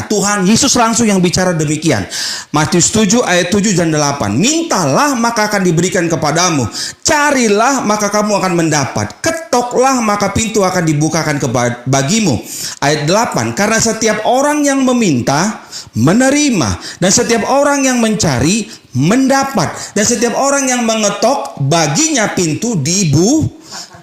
Tuhan Yesus langsung yang bicara demikian. Matius 7 ayat 7 dan 8. Mintalah maka akan diberikan kepadamu. Carilah maka kamu akan mendapat. Ketoklah maka pintu akan dibukakan bagimu. Ayat 8. Karena setiap orang yang meminta menerima, dan setiap orang yang mencari mendapat, dan setiap orang yang mengetok baginya pintu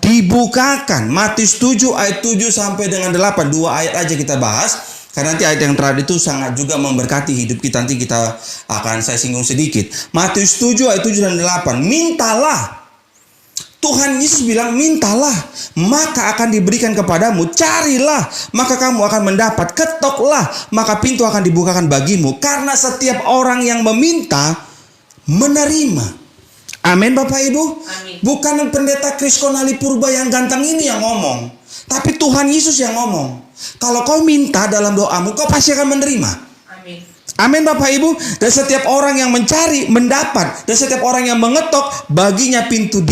dibukakan. Matius 7 ayat 7 sampai dengan 8. 2 ayat aja kita bahas, karena nanti ayat yang terakhir itu sangat juga memberkati hidup kita. Nanti kita akan saya singgung sedikit. Matius 7 ayat 7 dan 8. Mintalah. Tuhan Yesus bilang, mintalah maka akan diberikan kepadamu. Carilah maka kamu akan mendapat. Ketoklah maka pintu akan dibukakan bagimu. Karena setiap orang yang meminta menerima. Amin Bapak Ibu. Amin. Bukan pendeta Kriskonali Purba yang ganteng ini yang ngomong, tapi Tuhan Yesus yang ngomong. Kalau kau minta dalam doamu, kau pasti akan menerima. Amin. Amin Bapak Ibu. Dan setiap orang yang mencari mendapat, dan setiap orang yang mengetok baginya pintu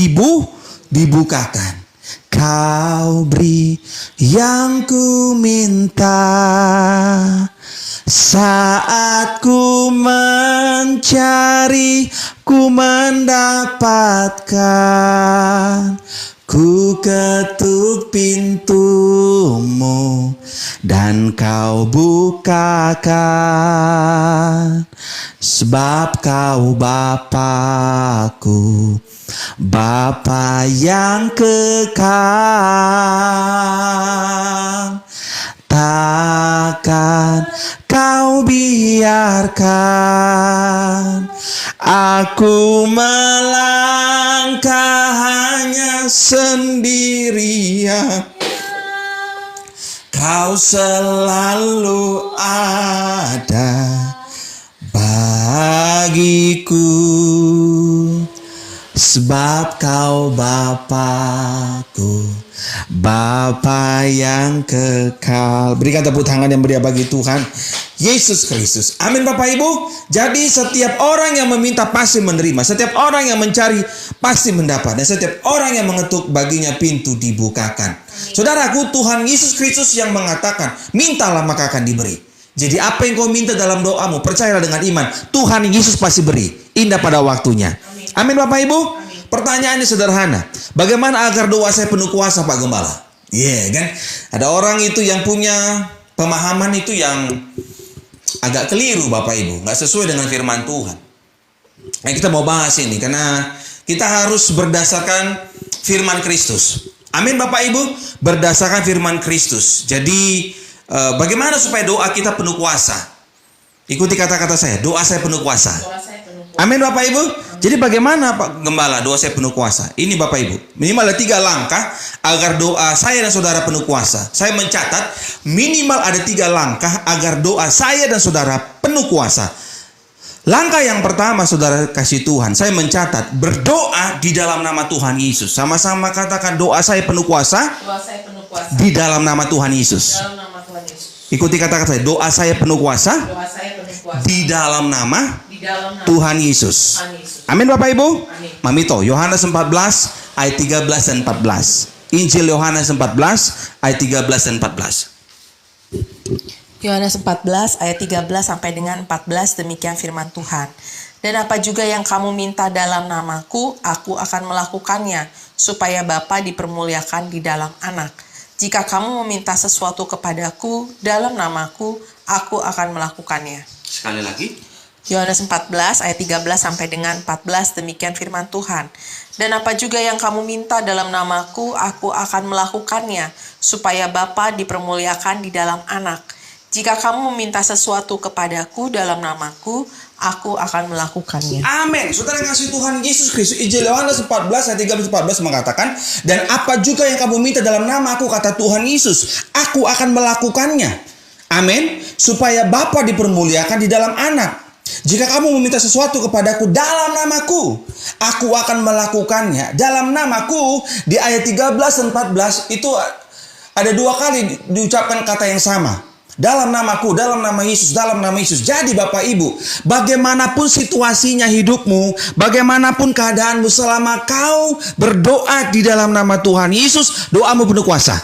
dibukakan. Kau beri yang ku minta, saat ku mencari, ku mendapatkan. Ku ketuk pintumu dan kau bukakan. Sebab kau Bapa-Ku, Bapa yang kekal. Takkan kau biarkan aku melangkah hanya sendirian. Kau selalu ada bagiku. Sebab kau Bapa-Ku, Bapa yang kekal. Berikan tepuk tangan yang meriah bagi Tuhan Yesus Kristus. Amin Bapak Ibu. Jadi setiap orang yang meminta pasti menerima. Setiap orang yang mencari pasti mendapat. Dan setiap orang yang mengetuk baginya pintu dibukakan. Saudaraku, Tuhan Yesus Kristus yang mengatakan, mintalah maka akan diberi. Jadi apa yang kau minta dalam doamu, percayalah dengan iman, Tuhan Yesus pasti beri. Indah pada waktunya. Amin Bapak Ibu. Amin. Pertanyaannya sederhana. Bagaimana agar doa saya penuh kuasa Pak Gembala? Kan? Ada orang itu yang punya pemahaman itu yang agak keliru Bapak Ibu. Nggak sesuai dengan firman Tuhan. Nah, kita mau bahas ini karena kita harus berdasarkan firman Kristus. Amin Bapak Ibu. Berdasarkan firman Kristus. Jadi bagaimana supaya doa kita penuh kuasa? Ikuti kata-kata saya. Doa saya penuh kuasa. Doa saya penuh kuasa. Amin Bapak Ibu. Jadi bagaimana Pak Gembala doa saya penuh kuasa? Ini Bapak Ibu, minimal ada 3 langkah agar doa saya dan saudara penuh kuasa. Saya mencatat minimal ada 3 langkah agar doa saya dan saudara penuh kuasa. Langkah yang pertama saudara kasih Tuhan, saya mencatat berdoa di dalam nama Tuhan Yesus. Sama-sama katakan doa saya penuh kuasa. Doa saya penuh kuasa. Di dalam nama Tuhan Yesus. Dalam nama Tuhan Yesus. Ikuti kata-kata saya, doa saya penuh kuasa. Doa saya penuh kuasa. Di dalam nama dalam nama Tuhan Yesus. Tuhan Yesus. Amin Bapak Ibu. Amin. Mamito, Yohanes 14 ayat 13 dan 14. Injil Yohanes 14 ayat 13 dan 14. Yohanes 14 ayat 13 sampai dengan 14, demikian firman Tuhan. Dan apa juga yang kamu minta dalam namaku, aku akan melakukannya, supaya Bapa dipermuliakan di dalam Anak. Jika kamu meminta sesuatu kepadaku dalam namaku, aku akan melakukannya. Sekali lagi. Yohanes 14 ayat 13 sampai dengan 14, demikian firman Tuhan. Dan apa juga yang kamu minta dalam namaku, aku akan melakukannya, supaya Bapa dipermuliakan di dalam Anak. Jika kamu meminta sesuatu kepadaku dalam namaku, aku akan melakukannya. Amin. Saudara kasih Tuhan Yesus Kristus, Injil Yohanes 14 ayat 13-14 mengatakan, dan apa juga yang kamu minta dalam nama aku, kata Tuhan Yesus, aku akan melakukannya. Amin. Supaya Bapa dipermuliakan di dalam Anak. Jika kamu meminta sesuatu kepadaku dalam namaku, aku akan melakukannya. Dalam namaku, di ayat 13 dan 14 itu ada 2 kali diucapkan kata yang sama. Dalam namaku, dalam nama Yesus, dalam nama Yesus. Jadi Bapak Ibu, bagaimanapun situasinya hidupmu, bagaimanapun keadaanmu, selama kau berdoa di dalam nama Tuhan Yesus, doamu penuh kuasa.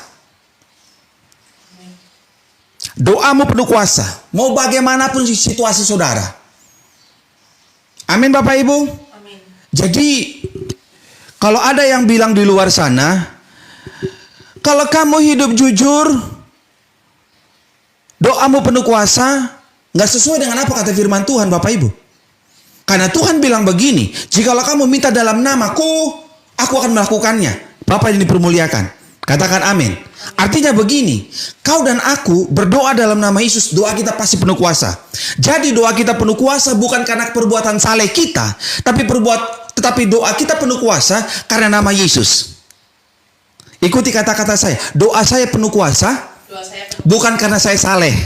Doamu penuh kuasa. Mau bagaimanapun situasi saudara. Amin Bapak Ibu. Amin. Jadi kalau ada yang bilang di luar sana, kalau kamu hidup jujur, doamu penuh kuasa, nggak sesuai dengan apa kata firman Tuhan Bapak Ibu. Karena Tuhan bilang begini, jikalau kamu minta dalam namaku, aku akan melakukannya. Bapak yang dipermuliakan. Katakan amin. Artinya begini, kau dan aku berdoa dalam nama Yesus, doa kita pasti penuh kuasa. Jadi doa kita penuh kuasa bukan karena perbuatan saleh kita, tetapi doa kita penuh kuasa karena nama Yesus. Ikuti kata-kata saya, doa saya penuh kuasa Doa saya bukan karena saya saleh,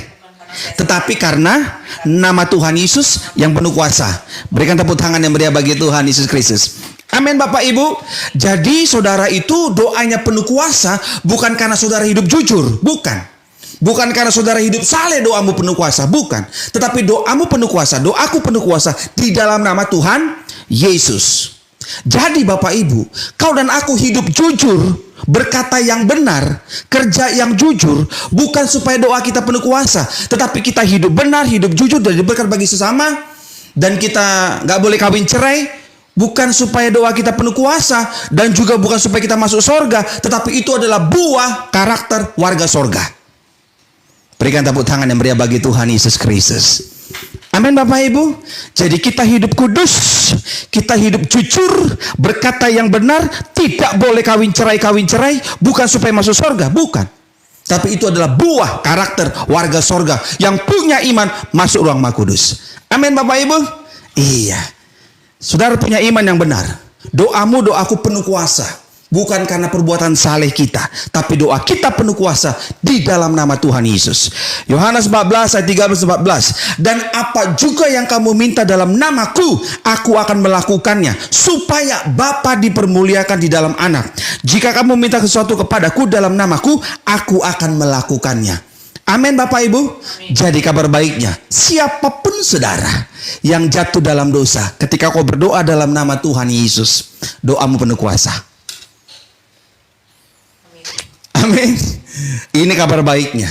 tetapi karena nama Tuhan Yesus yang penuh kuasa. Berikan tepuk tangan yang meriah bagi Tuhan Yesus Kristus. Amin Bapak Ibu. Jadi saudara itu doanya penuh kuasa bukan karena saudara hidup jujur, bukan. Bukan karena saudara hidup saleh doamu penuh kuasa, bukan. Tetapi doamu penuh kuasa, doaku penuh kuasa di dalam nama Tuhan Yesus. Jadi Bapak Ibu, kau dan aku hidup jujur, berkata yang benar, kerja yang jujur, bukan supaya doa kita penuh kuasa, tetapi kita hidup benar, hidup jujur dan berkat bagi sesama, dan kita nggak boleh kawin cerai. Bukan supaya doa kita penuh kuasa, dan juga bukan supaya kita masuk sorga, tetapi itu adalah buah karakter warga sorga. Berikan tepuk tangan yang meriah bagi Tuhan Yesus Kristus. Amin Bapak Ibu. Jadi kita hidup kudus, kita hidup jujur, berkata yang benar, tidak boleh kawin cerai, bukan supaya masuk sorga, bukan. Tapi itu adalah buah karakter warga sorga yang punya iman masuk ruang Maha Kudus. Amin Bapak Ibu. Iya. Saudara punya iman yang benar. Doamu, doaku penuh kuasa. Bukan karena perbuatan saleh kita, tapi doa kita penuh kuasa di dalam nama Tuhan Yesus. Yohanes 14 ayat 13-14. Dan apa juga yang kamu minta dalam namaku, aku akan melakukannya, supaya Bapa dipermuliakan di dalam Anak. Jika kamu minta sesuatu kepadaku dalam namaku, aku akan melakukannya. Amin Bapak Ibu. Amin. Jadi kabar baiknya, siapapun saudara yang jatuh dalam dosa, ketika kau berdoa dalam nama Tuhan Yesus, doamu penuh kuasa. Amin. Ini kabar baiknya.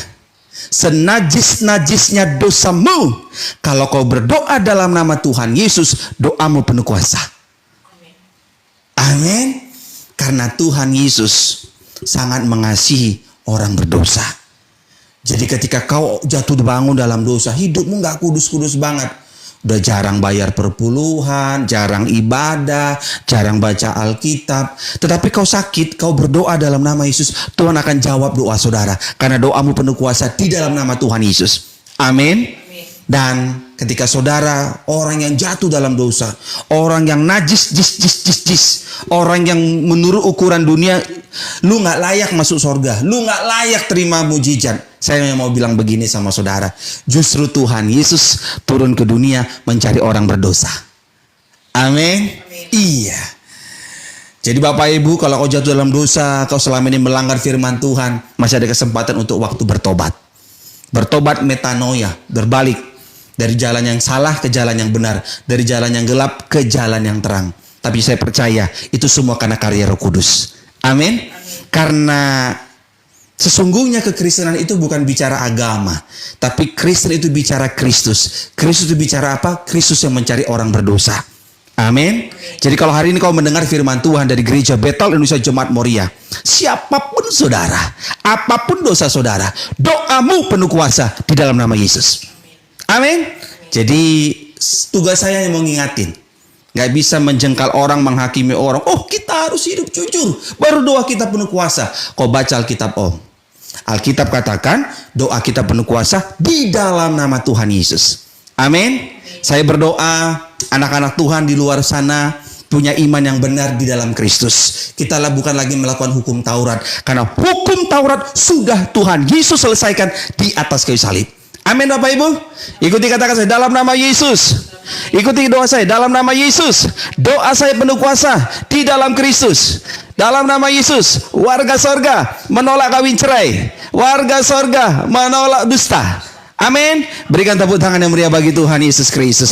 Senajis-najisnya dosamu, kalau kau berdoa dalam nama Tuhan Yesus, doamu penuh kuasa. Amin. Karena Tuhan Yesus sangat mengasihi orang berdosa. Jadi ketika kau jatuh bangun dalam dosa, hidupmu gak kudus-kudus banget. Udah jarang bayar perpuluhan, jarang ibadah, jarang baca Alkitab. Tetapi kau sakit, kau berdoa dalam nama Yesus, Tuhan akan jawab doa saudara. Karena doamu penuh kuasa di dalam nama Tuhan Yesus. Amin. Dan ketika saudara, orang yang jatuh dalam dosa, orang yang najis, orang yang menurut ukuran dunia, lu gak layak masuk surga, lu gak layak terima mujizat. Saya mau bilang begini sama saudara, justru Tuhan Yesus turun ke dunia mencari orang berdosa. Amin. Iya. Jadi Bapak Ibu, kalau kau jatuh dalam dosa, kau selama ini melanggar firman Tuhan, masih ada kesempatan untuk waktu bertobat. Bertobat metanoia, berbalik dari jalan yang salah ke jalan yang benar, dari jalan yang gelap ke jalan yang terang. Tapi saya percaya itu semua karena karya Roh Kudus. Amin. Karena sesungguhnya kekristenan itu bukan bicara agama, tapi Kristen itu bicara Kristus. Kristus itu bicara apa? Kristus yang mencari orang berdosa. Amin. Jadi kalau hari ini kau mendengar firman Tuhan dari gereja Bethel Indonesia Jemaat Moria, siapapun saudara, apapun dosa saudara, doamu penuh kuasa di dalam nama Yesus. Amin. Jadi tugas saya yang mau ngingatin, gak bisa menjengkal orang, menghakimi orang. Oh, kita harus hidup jujur, baru doa kita penuh kuasa. Kau baca Alkitab, Alkitab katakan doa kita penuh kuasa di dalam nama Tuhan Yesus. Amin. Saya berdoa anak-anak Tuhan di luar sana punya iman yang benar di dalam Kristus. Kita bukan lagi melakukan hukum Taurat, karena hukum Taurat sudah Tuhan Yesus selesaikan di atas kayu salib. Amin Bapak Ibu. Ikuti katakan saya dalam nama Yesus. Ikuti doa saya dalam nama Yesus. Doa saya penuh kuasa di dalam Kristus. Dalam nama Yesus, warga sorga menolak kawin cerai, warga sorga menolak dusta. Amin. Berikan tepuk tangan yang meriah bagi Tuhan Yesus Kristus.